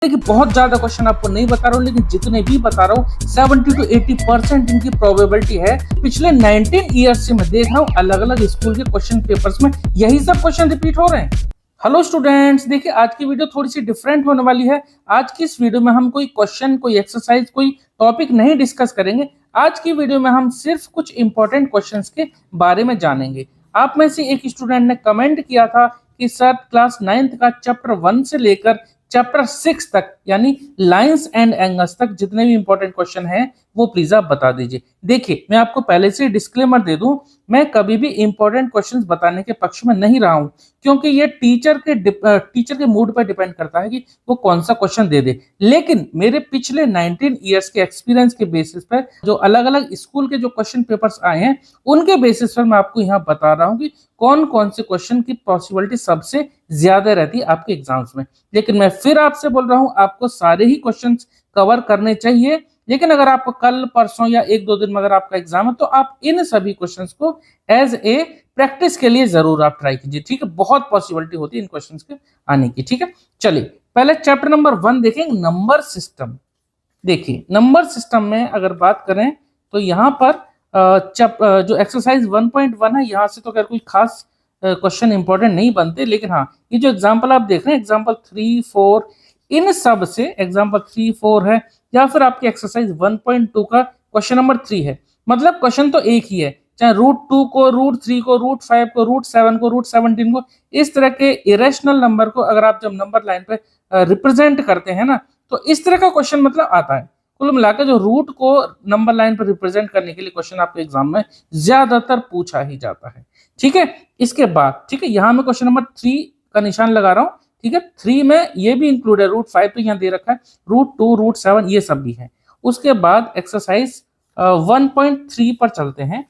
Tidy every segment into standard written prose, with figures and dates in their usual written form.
देखिए बहुत ज्यादा क्वेश्चन आपको नहीं बता रहा हूँ, लेकिन जितने भी बता रहा हूँ 70 to 80% इनकी प्रोबेबिलिटी है। पिछले 19 ईयर्स से मैं देख रहा हूँ अलग अलग स्कूल के क्वेश्चन पेपर्स में यही सब क्वेश्चन रिपीट हो रहे हैं। हेलो स्टूडेंट्स, देखिए आज की वीडियो थोड़ी सी डिफरेंट होने वाली है। आज की इस वीडियो में हम कोई क्वेश्चन, कोई एक्सरसाइज, कोई टॉपिक नहीं डिस्कस करेंगे। आज की वीडियो में हम सिर्फ कुछ इंपॉर्टेंट क्वेश्चंस के बारे में जानेंगे। आप में से एक स्टूडेंट ने कमेंट किया था कि सर क्लास 9th का चैप्टर 1 से लेकर चैप्टर 6 तक यानी लाइंस एंड एंगल्स तक जितने भी इंपॉर्टेंट क्वेश्चन हैं वो प्लीज आप बता दीजिए। देखिए मैं आपको पहले से डिस्क्लेमर दे दूं, मैं कभी भी इंपॉर्टेंट क्वेश्चंस बताने के पक्ष में नहीं रहा हूं, क्योंकि ये टीचर के मूड पर डिपेंड करता है कि वो कौन सा क्वेश्चन दे दे। लेकिन मेरे पिछले 19 ईयर्स के एक्सपीरियंस के बेसिस पर जो अलग अलग स्कूल के जो क्वेश्चन पेपर्स आए हैं उनके बेसिस पर मैं आपको यहाँ बता रहा हूँ कि कौन कौन से क्वेश्चन की पॉसिबिलिटी सबसे ज्यादा रहती है आपके एग्जाम्स में। लेकिन मैं फिर आपसे बोल रहा हूं, आपको सारे ही क्वेश्चंस कवर करने चाहिए। लेकिन अगर आपको कल परसों या 1-2 दिन में अगर आपका एग्जाम है तो आप इन सभी क्वेश्चंस को एज ए प्रैक्टिस के लिए जरूर आप ट्राई कीजिए, ठीक है। बहुत पॉसिबिलिटी होती है इन क्वेश्चंस के आने की, ठीक है। चलिए पहले चैप्टर नंबर 1 देखेंगे, नंबर सिस्टम। देखिए नंबर सिस्टम में अगर बात करें तो यहाँ पर जो एक्सरसाइज 1.1 है, यहाँ से तो खैर कोई खास क्वेश्चन इंपॉर्टेंट नहीं बनते। लेकिन हाँ, ये जो एग्जांपल आप देख रहे हैं, एग्जांपल 3, 4, इन सब से एग्जांपल 3, 4 है, या फिर आपकी एक्सरसाइज 1.2 का क्वेश्चन नंबर 3 है, मतलब क्वेश्चन तो एक ही है। चाहे √2 को, √3 को, √5 को, √7 को, √17 को, इस तरह के इरेशनल नंबर को अगर आप जब नंबर लाइन पे रिप्रेजेंट करते हैं ना, तो इस तरह का क्वेश्चन मतलब आता है। कुल मिलाकर जो रूट को नंबर लाइन पर रिप्रेजेंट करने के लिए क्वेश्चन आपके एग्जाम में ज्यादातर पूछा ही जाता है, ठीक है। इसके बाद ठीक है, यहां मैं क्वेश्चन नंबर 3 का निशान लगा रहा हूं, ठीक है। 3 में ये भी इंक्लूड है, √5 तो यहाँ दे रखा है, √2, √7 ये सब भी है। उसके बाद एक्सरसाइज 1.3 पर चलते हैं।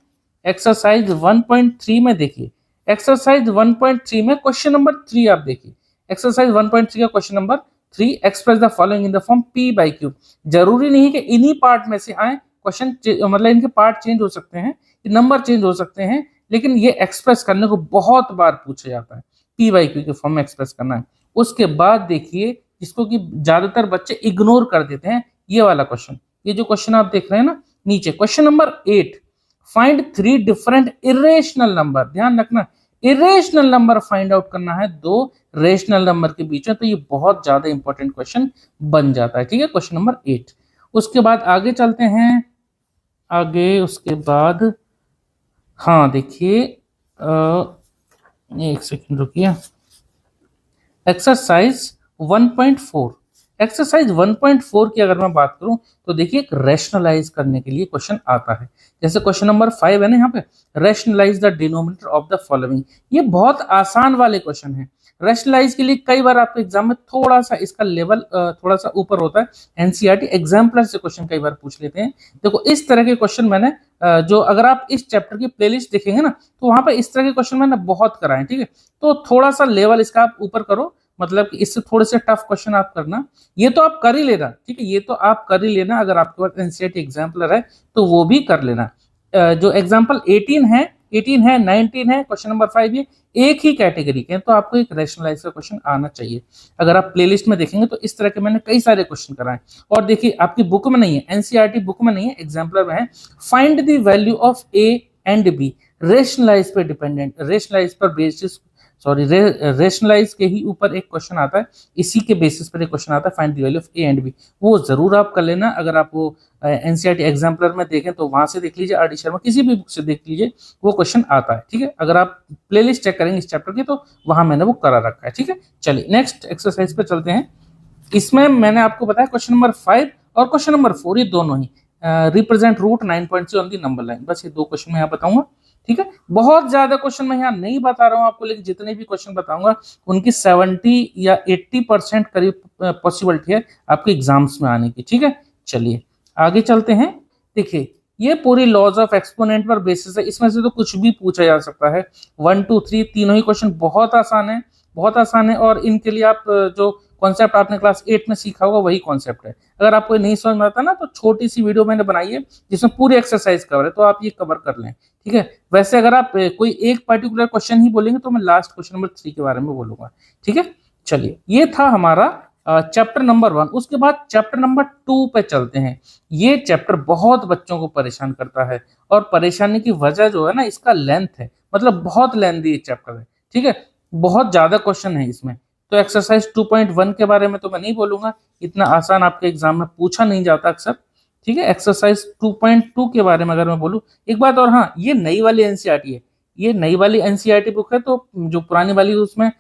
एक्सरसाइज 1.3 में देखिए, एक्सरसाइज 1.3 में क्वेश्चन नंबर 3 आप देखिए। एक्सरसाइज 1.3 का question number 3, express the following in the form p/q। जरूरी नहीं कि इन्हीं पार्ट में से आए क्वेश्चन, मतलब इनके पार्ट चेंज हो सकते हैं, नंबर चेंज हो सकते हैं, लेकिन ये एक्सप्रेस करने को बहुत बार पूछा जाता है, p/q के फॉर्म में एक्सप्रेस करना है। उसके बाद देखिए, जिसको कि ज्यादातर बच्चे इग्नोर कर देते हैं, ये वाला क्वेश्चन, ये जो क्वेश्चन आप देख रहे हैं ना नीचे, question number 8, find 3 different irrational number. ध्यान रखना, इरेशनल नंबर फाइंड आउट करना है 2 रेशनल नंबर के बीच में, तो ये बहुत ज्यादा इंपॉर्टेंट क्वेश्चन बन जाता है, ठीक है, क्वेश्चन नंबर 8। उसके बाद आगे चलते हैं, आगे उसके बाद हाँ देखिए, एक सेकंड रुकिए, एक्सरसाइज 1.4। एक्सरसाइज 1.4 की अगर मैं बात करूं तो देखिए, एक रैशनलाइज करने के लिए क्वेश्चन आता है। जैसे क्वेश्चन नंबर 5 है ना, यहाँ पे rationalise the denominator of the following. ये बहुत आसान वाले क्वेश्चन है। रैशनलाइज के लिए कई बार आपके एग्जाम में थोड़ा सा इसका लेवल थोड़ा सा ऊपर होता है। एनसीईआरटी एग्जाम्पलर से क्वेश्चन कई बार पूछ लेते हैं। देखो इस तरह के क्वेश्चन मैंने जो अगर आप इस चैप्टर की प्लेलिस्ट देखेंगे ना, तो वहां पर इस तरह के क्वेश्चन मैंने बहुत कराए, ठीक है। तो थोड़ा सा लेवल इसका आप ऊपर करो, मतलब कि इससे थोड़े से टफ क्वेश्चन आप करना। ये तो आप कर ही लेना, ठीक है, ये तो आप कर ही लेना। अगर आपके पास एनसीईआरटी एग्जाम्पलर है तो वो भी कर लेना। जो एग्जाम्पल 18 है, 19 है, क्वेश्चन नंबर 5 ये एक ही कैटेगरी के हैं, तो आपको एक रैशनलाइज का क्वेश्चन आना चाहिए। अगर आप प्लेलिस्ट में देखेंगे तो इस तरह के मैंने कई सारे क्वेश्चन कराए। और देखिए आपकी बुक में नहीं है, एनसीईआरटी बुक में नहीं है, एग्जाम्पलर में है। Find the value of A and B, rationalise पर डिपेंडेंट, रेशनलाइज पर बेसिस, सॉरी रेशनलाइज के ही ऊपर एक क्वेश्चन आता है, इसी के बेसिस पर एक क्वेश्चन आता है, find the value of A and B. वो जरूर आप कर लेना। अगर आप वो एनसीईआरटी एग्जाम्पलर में देखें तो वहां से देख लीजिए, आर डी शर्मा किसी भी बुक से देख लीजिए, वो क्वेश्चन आता है, ठीक है। अगर आप प्लेलिस्ट चेक करेंगे इस चैप्टर की तो वहां मैंने वो करा रखा है, ठीक है। चलिए नेक्स्ट एक्सरसाइज पे चलते हैं। इसमें मैंने आपको बताया क्वेश्चन नंबर 5 और क्वेश्चन नंबर 4 ये दोनों ही represent root 9.3 on the number line. बस ये 2 क्वेश्चन मैं यहाँ बताऊंगा, ठीक है। बहुत ज्यादा क्वेश्चन मैं यहाँ नहीं बता रहा हूँ आपको, लेकिन जितने भी क्वेश्चन बताऊंगा उनकी 70 या 80% करीब पॉसिबिलिटी है आपके एग्जाम्स में आने की, ठीक है। चलिए आगे चलते हैं। देखिए ये पूरी लॉज ऑफ एक्सपोनेंट पर बेसिस है, इसमें से तो कुछ भी पूछा जा सकता है। 1, 2, 3 तीनों ही क्वेश्चन बहुत आसान है, बहुत आसान है। और इनके लिए आप जो कॉन्सेप्ट आपने क्लास 8 में सीखा होगा वही कॉन्सेप्ट है। अगर आपको नहीं समझ में आता ना, तो छोटी सी वीडियो मैंने बनाई है जिसमें पूरी एक्सरसाइज कवर है, तो आप ये कवर कर लें, ठीक है। वैसे अगर आप कोई एक पर्टिकुलर क्वेश्चन ही बोलेंगे तो मैं लास्ट क्वेश्चन नंबर 3 के बारे में बोलूंगा, ठीक है। चलिए ये था हमारा चैप्टर नंबर 1। उसके बाद चैप्टर नंबर 2 पे चलते हैं। ये चैप्टर बहुत बच्चों को परेशान करता है और परेशानी की वजह जो है ना, इसका लेंथ है, मतलब बहुत लेंथी चैप्टर है, ठीक है, बहुत ज्यादा क्वेश्चन है इसमें। तो एक्सरसाइज 2.1 के बारे में तो मैं नहीं बोलूंगा, इतना आसान आपके एग्जाम में पूछा नहीं जाता अक्सर, ठीक है। एक्सरसाइज 2.2 के बारे में अगर मैं बोलूँ, एक बात और, हाँ, ये नई वाली एनसीईआरटी है, ये नई वाली एनसीईआरटी बुक है, तो जो पुरानी वाली उसमें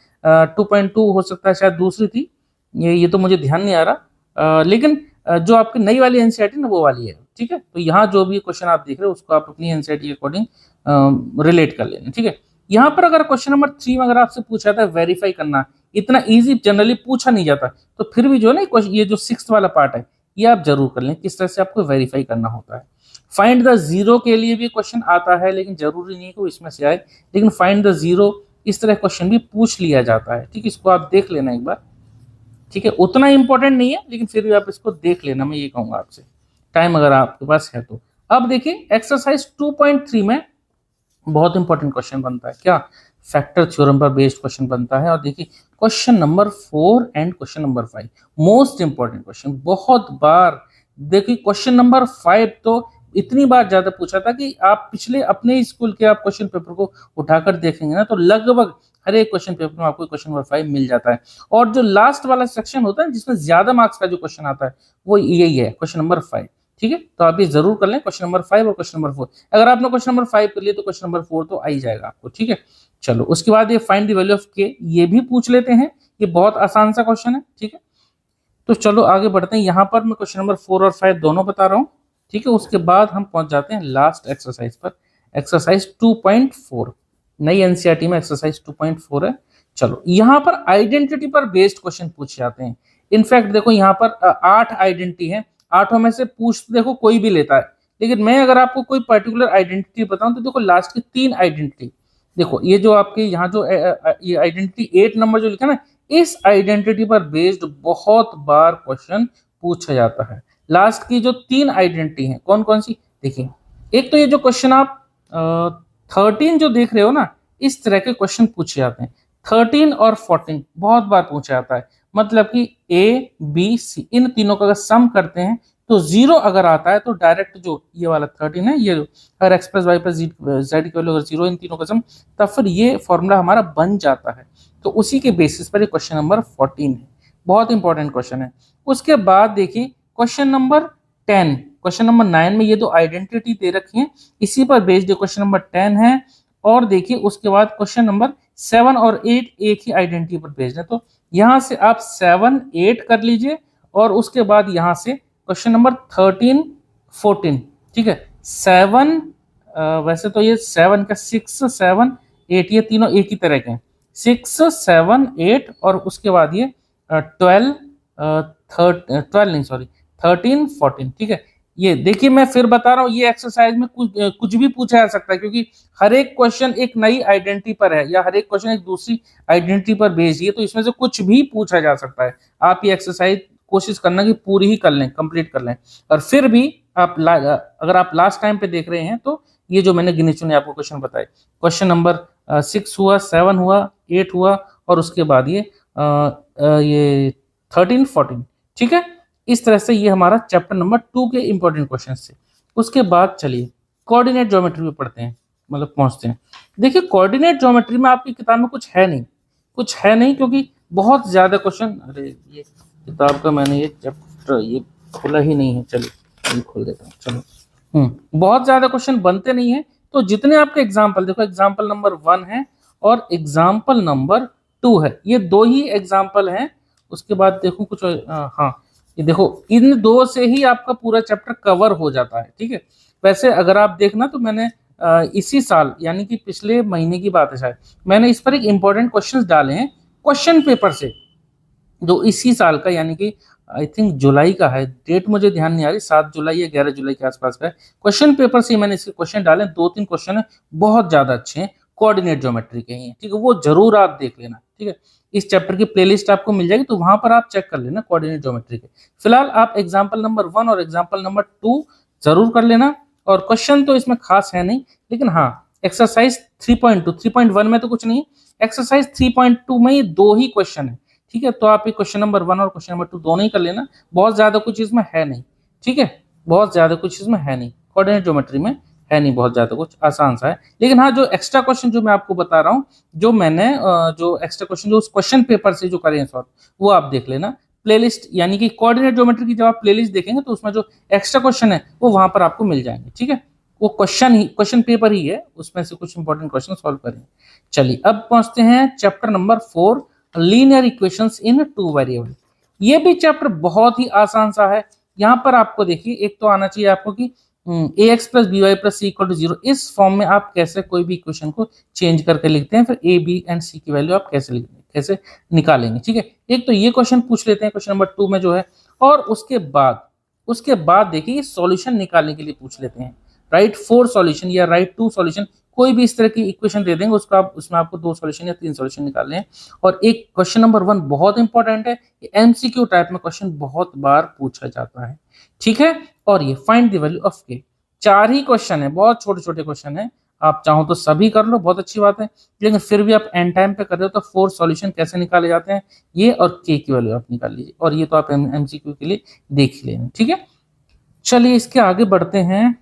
2.2 हो सकता है, शायद दूसरी थी, ये तो मुझे ध्यान नहीं आ रहा, लेकिन जो आपकी नई वाली एनसीईआरटी ना, वो वाली है, ठीक है। तो यहाँ जो भी क्वेश्चन आप देख रहे हो उसको आप अपनी एनसीईआरटी के अकॉर्डिंग रिलेट कर लेना, ठीक है। यहाँ पर अगर क्वेश्चन नंबर 3 में अगर आपसे पूछा था वेरीफाई करना, इतना इजी जनरली पूछा नहीं जाता, तो फिर भी जो है ना, ये जो 6th वाला पार्ट है, ये आप जरूर कर लें, किस तरह से आपको वेरीफाई करना होता है। फाइंड द जीरो के लिए भी क्वेश्चन आता है, लेकिन जरूरी नहीं कि वो इसमें से आए, लेकिन फाइंड द जीरो इस तरह क्वेश्चन भी पूछ लिया जाता है, ठीक है। इसको आप देख लेना एक बार, ठीक है, उतना इंपॉर्टेंट नहीं है, लेकिन फिर भी आप इसको देख लेना, मैं ये कहूंगा आपसे, टाइम अगर आपके पास है तो। अब देखिए एक्सरसाइज 2.3 में बहुत इंपॉर्टेंट क्वेश्चन बनता है, क्या, फैक्टर थ्योरम पर बेस्ड क्वेश्चन बनता है। और देखिए question number 4 and question number 5 most important question, बहुत बार देखिए क्वेश्चन नंबर 5 तो इतनी बार ज्यादा पूछा था कि आप पिछले अपने स्कूल के आप क्वेश्चन पेपर को उठाकर देखेंगे ना, तो लगभग हर एक क्वेश्चन पेपर में आपको क्वेश्चन नंबर 5 मिल जाता है। और जो लास्ट वाला सेक्शन होता है जिसमें ज्यादा मार्क्स का जो क्वेश्चन आता है, वो यही है, क्वेश्चन नंबर 5, ठीक है। तो आप ये जरूर कर लें, क्वेश्चन नंबर 5 और क्वेश्चन नंबर 4। अगर आपने क्वेश्चन नंबर 5 कर लिया तो क्वेश्चन नंबर 4 तो आ ही जाएगा आपको, ठीक है। चलो उसके बाद ये फाइंड द वैल्यू ऑफ के, ये भी पूछ लेते हैं, ये बहुत आसान सा क्वेश्चन है, ठीक है। तो चलो आगे बढ़ते हैं, यहाँ पर मैं क्वेश्चन नंबर 4 और 5 दोनों बता रहा हूँ, ठीक है। उसके बाद हम पहुंच जाते हैं लास्ट एक्सरसाइज पर, एक्सरसाइज 2.4, नई एनसीईआरटी में एक्सरसाइज 2.4 है। चलो यहाँ पर आइडेंटिटी पर बेस्ड क्वेश्चन पूछे जाते हैं। इनफैक्ट देखो यहाँ पर 8 आइडेंटिटी है, 8 में से पूछ देखो कोई भी लेता है, लेकिन मैं अगर आपको कोई पर्टिकुलर आइडेंटिटी बताऊं तो देखो लास्ट की 3 आइडेंटिटी, देखो ये जो आपके यहाँ जो ये आइडेंटिटी 8 नंबर जो लिखा ना, इस आइडेंटिटी पर बेस्ड बहुत बार क्वेश्चन पूछा जाता है। लास्ट की जो 3 आइडेंटिटी है कौन कौन सी, देखिए एक तो ये जो क्वेश्चन आप 13 जो देख रहे हो ना, इस तरह के क्वेश्चन पूछे जाते हैं। 13 और 14 बहुत बार पूछा जाता है, मतलब कि ए बी सी इन तीनों का अगर सम करते हैं तो 0 अगर आता है तो डायरेक्ट जो ये वाला 13 है, ये अगर एक्सप्रेस वाई पर जेड की वैल्यू अगर 0 इन तीनों का सम, तब फिर ये फॉर्मूला हमारा बन जाता है। तो उसी के बेसिस पर ये क्वेश्चन नंबर 14 है, बहुत इंपॉर्टेंट क्वेश्चन है। उसके बाद देखिए क्वेश्चन नंबर 10, क्वेश्चन नंबर 9 में ये दो आइडेंटिटी दे रखी है, इसी पर बेस्ड क्वेश्चन नंबर 10 है। और देखिए उसके बाद क्वेश्चन नंबर 7 और 8 एक ही आइडेंटिटी पर बेस्ड है, तो यहां से आप 7 8 कर लीजिए, और उसके बाद यहां से क्वेश्चन नंबर 13 14, ठीक है। 7 वैसे तो ये 7 का 6 7 8 ये तीनों एक ही तरह के हैं, 6 7 8 और उसके बाद ये 12 12 नहीं सॉरी 13 14, ठीक है। ये देखिए मैं फिर बता रहा हूँ, ये एक्सरसाइज में कुछ भी पूछा जा सकता है, क्योंकि हर एक क्वेश्चन एक नई आइडेंटिटी पर है या हर एक क्वेश्चन एक दूसरी आइडेंटिटी पर बेस्ड है, तो इसमें से कुछ भी पूछा जा सकता है। आप ये एक्सरसाइज कोशिश करना कि पूरी ही कर लें, कंप्लीट कर लें। और फिर भी आप अगर आप लास्ट टाइम पे देख रहे हैं तो ये जो मैंने गिने चुने आपको क्वेश्चन बताए, क्वेश्चन नंबर 6 हुआ, 7 हुआ, 8 हुआ, और उसके बाद ये 13 14, ठीक है। इस तरह से ये हमारा चैप्टर नंबर 2 के इंपॉर्टेंट क्वेश्चन थे। उसके बाद चलिए कोऑर्डिनेट ज्योमेट्री पे पढ़ते हैं, मतलब पहुंचते हैं। देखिए कोऑर्डिनेट ज्योमेट्री में आपकी किताब में कुछ है नहीं, क्योंकि बहुत ज्यादा क्वेश्चन, अरे ये किताब का मैंने ये चैप्टर ये खोला ही नहीं है, चलिए ये खोल देता हूँ। चलो बहुत ज्यादा क्वेश्चन बनते नहीं है, तो जितने आपके एग्जाम्पल देखो, एग्जाम्पल नंबर 1 है और एग्जाम्पल नंबर 2 है, ये 2 ही एग्जाम्पल हैं। उसके बाद देखो कुछ हाँ, ये देखो इन 2 से ही आपका पूरा चैप्टर कवर हो जाता है, ठीक है। वैसे अगर आप देखना तो मैंने इसी साल यानी कि पिछले महीने की बात है शायद, मैंने इस पर एक इंपॉर्टेंट क्वेश्चंस डाले हैं क्वेश्चन पेपर से, जो इसी साल का यानी कि आई थिंक जुलाई का है, डेट मुझे ध्यान नहीं आ रही, 7 जुलाई या 11 जुलाई के आसपास का है। क्वेश्चन पेपर से मैंने इसके क्वेश्चन डाले, 2-3 क्वेश्चन है बहुत ज्यादा अच्छे हैं, कोऑर्डिनेट ज्योमेट्री के हैं, ठीक है। वो जरूर आप देख लेना, ठीक है। इस चैप्टर की प्लेलिस्ट आपको मिल जाएगी, तो वहां पर आप चेक कर लेना कोऑर्डिनेट ज्योमेट्री के। फिलहाल आप एग्जाम्पल नंबर 1 और एग्जाम्पल नंबर 2 जरूर कर लेना, और क्वेश्चन तो इसमें खास है नहीं, लेकिन हाँ एक्सरसाइज 3.2 3.1 में तो कुछ नहीं, एक्सरसाइज 3.2 में ये 2 ही क्वेश्चन है, ठीक है, तो आप ये क्वेश्चन नंबर 1 और क्वेश्चन नंबर 2 दोनों ही कर लेना, बहुत ज्यादा कुछ इसमें है नहीं। ठीक है, बहुत ज्यादा कुछ इसमें है नहीं, कोऑर्डिनेट ज्योमेट्री में है नहीं बहुत ज्यादा कुछ, आसान सा है। लेकिन हाँ, जो एक्स्ट्रा क्वेश्चन जो मैं आपको बता रहा हूँ, जो मैंने जो एक्स्ट्रा क्वेश्चन जो उस क्वेश्चन पेपर से जो करे हैं सॉल्व, वो आप देख लेना। प्लेलिस्ट यानी कि कोऑर्डिनेट ज्योमेट्री की जब आप प्लेलिस्ट देखेंगे तो उसमें जो एक्स्ट्रा क्वेश्चन है वो वहां पर आपको मिल जाएंगे। ठीक है, वो क्वेश्चन पेपर ही है, उसमें से कुछ इंपॉर्टेंट क्वेश्चन सॉल्व करेंगे। चलिए अब पहुंचते हैं चैप्टर नंबर 4, लीनियर इक्वेशंस इन 2 वेरिएबल। ये भी चैप्टर बहुत ही आसान सा है। यहाँ पर आपको देखिए, एक तो आना चाहिए आपको कि ax plus B Y plus C equal to 0, इस फॉर्म में आप कैसे कोई भी इक्वेशन को चेंज करके लिखते हैं, फिर ए बी एंड सी की वैल्यू आप कैसे लिखेंगे, कैसे निकालेंगे। ठीक है, एक तो ये क्वेश्चन पूछ लेते हैं क्वेश्चन नंबर 2 में जो है, और उसके बाद देखिए ये सॉल्यूशन निकालने के लिए पूछ लेते हैं। राइट 4 सॉल्यूशन या राइट 2 सॉल्यूशन, कोई भी इस तरह की इक्वेशन दे देंगे, उसका उसमें आपको 2 सॉल्यूशन या 3 सॉल्यूशन निकालने हैं। और एक क्वेश्चन नंबर 1 बहुत इंपॉर्टेंट है, एमसीक्यू टाइप में क्वेश्चन बहुत बार पूछा जाता है। ठीक है, और ये फाइंड द वैल्यू ऑफ के, 4 ही क्वेश्चन है, बहुत छोटे छोटे क्वेश्चन है, आप चाहो तो सभी कर लो, बहुत अच्छी बात है। लेकिन फिर भी आप एंड टाइम पे कर रहे हो तो 4 सॉल्यूशन कैसे निकाले जाते हैं ये, और के की वैल्यू आप निकाल लीजिए, और ये तो आप एमसीक्यू के लिए देख ही लेना। ठीक है, चलिए इसके आगे बढ़ते हैं।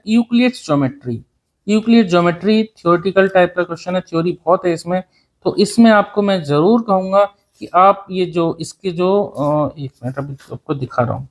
Euclid's geometry. Euclid geometry theoretical type का क्वेश्चन है, थ्योरी बहुत है इसमें, तो इसमें आपको मैं जरूर कहूंगा कि आप ये जो इसके जो एक मिनट अभी आपको दिखा रहा हूँ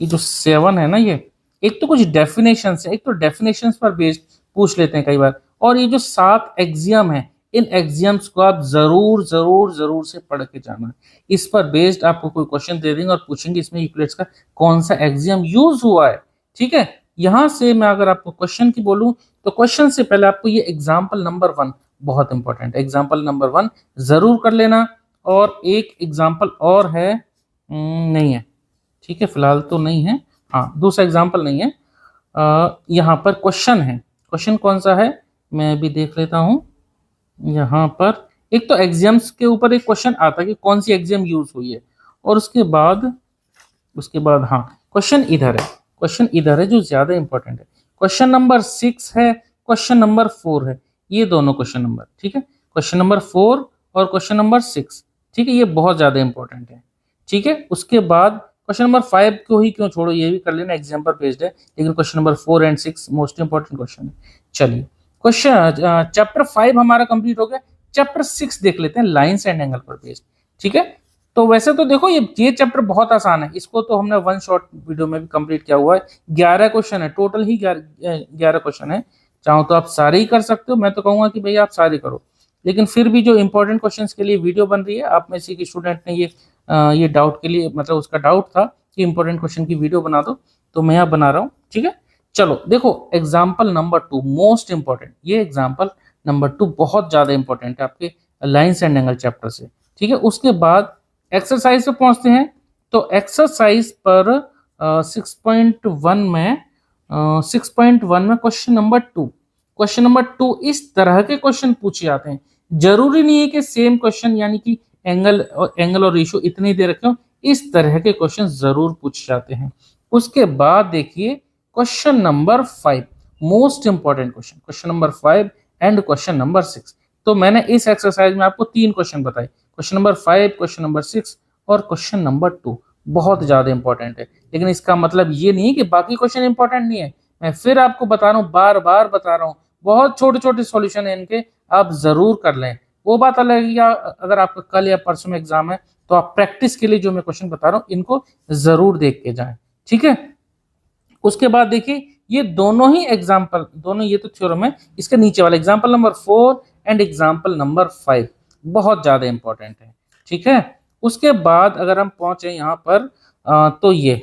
कि जो 7 है ना, ये एक तो कुछ डेफिनेशन है, एक तो डेफिनेशन पर बेस्ड पूछ लेते हैं कई बार, और ये जो 7 एक्सियम है, इन एक्सियम्स को आप जरूर से पढ़ के जाना। इस पर बेस्ड आपको कोई क्वेश्चन दे देंगे और पूछेंगे इसमें यूक्लिड्स का कौन सा एक्सियम यूज हुआ है। ठीक है, यहां से मैं अगर आपको क्वेश्चन की बोलूं तो क्वेश्चन से पहले आपको ये एग्जाम्पल नंबर 1 बहुत इंपॉर्टेंट है, एग्जाम्पल नंबर 1 जरूर कर लेना। और एक एग्जाम्पल और है, नहीं है, ठीक है, फिलहाल तो नहीं है, हाँ दूसरा एग्जाम्पल नहीं है, यहाँ पर क्वेश्चन है। क्वेश्चन कौन सा है मैं भी देख लेता हूँ। यहाँ पर एक तो एक्सियम्स के ऊपर एक क्वेश्चन आता है कि कौन सी एक्सियम यूज हुई है, और उसके बाद हाँ क्वेश्चन इधर है जो ज्यादा इंपॉर्टेंट है। क्वेश्चन नंबर 6 है, क्वेश्चन नंबर 4 है, ये दोनों क्वेश्चन नंबर, ठीक है, क्वेश्चन नंबर 4 और क्वेश्चन नंबर 6, ठीक है, ये बहुत ज्यादा इंपॉर्टेंट है। ठीक है, उसके बाद क्वेश्चन नंबर 5 को ही क्यों छोड़ो, ये भी कर लेना, एग्जाम पर बेस्ड है, लेकिन question number 4 and 6 most important question है। चलिए क्वेश्चन चैप्टर 5 हमारा कंप्लीट हो गया, चैप्टर 6 देख लेते हैं, लाइन्स एंड एंगल पर बेस्ड। ठीक है, तो वैसे तो देखो ये चैप्टर बहुत आसान है, इसको तो हमने 1 शॉर्ट वीडियो में भी कंप्लीट किया हुआ है। 11 क्वेश्चन है टोटल, ही 11 क्वेश्चन है, चाहो तो आप सारे ही कर सकते हो, मैं तो कहूंगा कि भैया आप सारे करो, लेकिन फिर भी जो इंपॉर्टेंट क्वेश्चंस के लिए वीडियो बन रही है, आप में से किसी स्टूडेंट ने ये डाउट के लिए, मतलब उसका डाउट था कि इंपॉर्टेंट क्वेश्चन की वीडियो बना दो, तो मैं यहाँ बना रहा हूँ। ठीक है, चलो देखो एग्जाम्पल नंबर 2 मोस्ट इंपॉर्टेंट, ये एग्जाम्पल नंबर 2 बहुत ज्यादा इंपॉर्टेंट है आपके लाइन्स एंड एंगल चैप्टर से। ठीक है, उसके बाद एक्सरसाइज पे पहुंचते हैं, तो एक्सरसाइज पर 6.1 में क्वेश्चन नंबर 2 इस तरह के क्वेश्चन पूछे जाते हैं। जरूरी नहीं है कि सेम क्वेश्चन, यानी कि एंगल और रेशियो इतने दे रखे हो, इस तरह के क्वेश्चन जरूर पूछे जाते हैं। उसके बाद देखिए question number 5 most important question, question number 5 and question number 6। तो मैंने इस एक्सरसाइज में आपको 3 क्वेश्चन बताए, क्वेश्चन नंबर 5, क्वेश्चन नंबर 6 और क्वेश्चन नंबर 2 बहुत ज्यादा इंपॉर्टेंट है। लेकिन इसका मतलब ये नहीं है कि बाकी क्वेश्चन इंपॉर्टेंट नहीं है, मैं फिर आपको बता रहा हूँ, बार बार बता रहा हूँ, बहुत छोटे छोटे सॉल्यूशन है इनके, आप जरूर कर लें। वो बात अलग है, या अगर आपका कल या परसों में एग्जाम है तो आप प्रैक्टिस के लिए जो मैं क्वेश्चन बता रहा हूँ इनको जरूर देख के जाएं। ठीक है, उसके बाद देखिए ये दोनों ही एग्जाम्पल, दोनों ये तो थ्योरम है, इसके नीचे वाला example number 4 and example number 5 बहुत ज्यादा इंपॉर्टेंट है। ठीक है, उसके बाद अगर हम पहुंचे यहाँ पर तो ये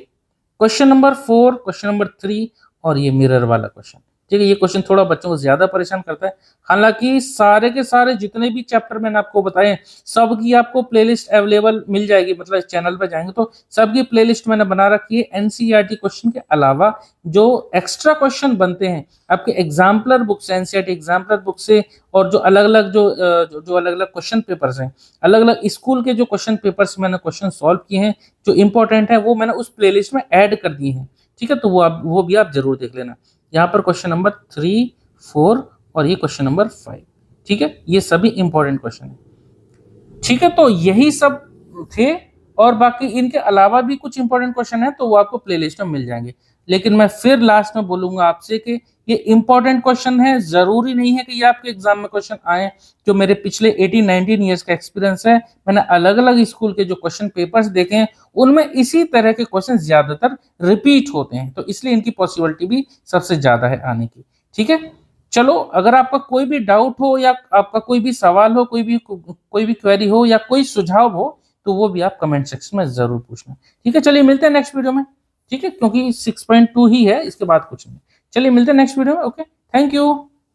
क्वेश्चन नंबर 4, क्वेश्चन नंबर 3 और ये मिरर वाला क्वेश्चन। ठीक है, ये क्वेश्चन थोड़ा बच्चों को ज्यादा परेशान करता है। हालांकि सारे के सारे जितने भी चैप्टर मैंने आपको बताए सबकी आपको प्लेलिस्ट अवेलेबल मिल जाएगी, मतलब इस चैनल पर जाएंगे तो सबकी प्लेलिस्ट मैंने बना रखी है। एनसीईआरटी क्वेश्चन के अलावा जो एक्स्ट्रा क्वेश्चन बनते हैं आपके एग्जाम्पलर बुक से, एनसीईआरटी एग्जाम्पलर बुक से, और जो अलग अलग जो अलग अलग क्वेश्चन पेपर्स हैं, अलग अलग स्कूल के जो क्वेश्चन पेपर्स मैंने क्वेश्चन सॉल्व किए हैं जो इंपॉर्टेंट है, वो मैंने उस प्लेलिस्ट में ऐड कर दिए हैं। ठीक है, तो वो भी आप जरूर देख लेना। यहाँ पर क्वेश्चन नंबर 3, 4 और ये क्वेश्चन नंबर 5। ठीक है, ये सभी इंपॉर्टेंट क्वेश्चन है। ठीक है, तो यही सब थे, और बाकी इनके अलावा भी कुछ इंपॉर्टेंट क्वेश्चन है तो वो आपको प्लेलिस्ट में मिल जाएंगे। लेकिन मैं फिर लास्ट में बोलूंगा आपसे कि ये इंपॉर्टेंट क्वेश्चन है, जरूरी नहीं है कि ये आपके एग्जाम में क्वेश्चन आए। जो मेरे पिछले 18-19 ईयर्स का एक्सपीरियंस है, मैंने अलग अलग स्कूल के जो क्वेश्चन पेपर्स देखे हैं उनमें इसी तरह के क्वेश्चन ज्यादातर रिपीट होते हैं, तो इसलिए इनकी पॉसिबिलिटी भी सबसे ज्यादा है आने की। ठीक है, चलो, अगर आपका कोई भी डाउट हो या आपका कोई भी सवाल हो, कोई भी क्वेरी हो या कोई सुझाव हो, तो वो भी आप कमेंट सेक्शन में जरूर पूछना। ठीक है, चलिए मिलते हैं नेक्स्ट वीडियो में। ठीक है, क्योंकि 6.2 ही है, इसके बाद कुछ नहीं। चलिए मिलते हैं नेक्स्ट वीडियो में। Okay, thank you.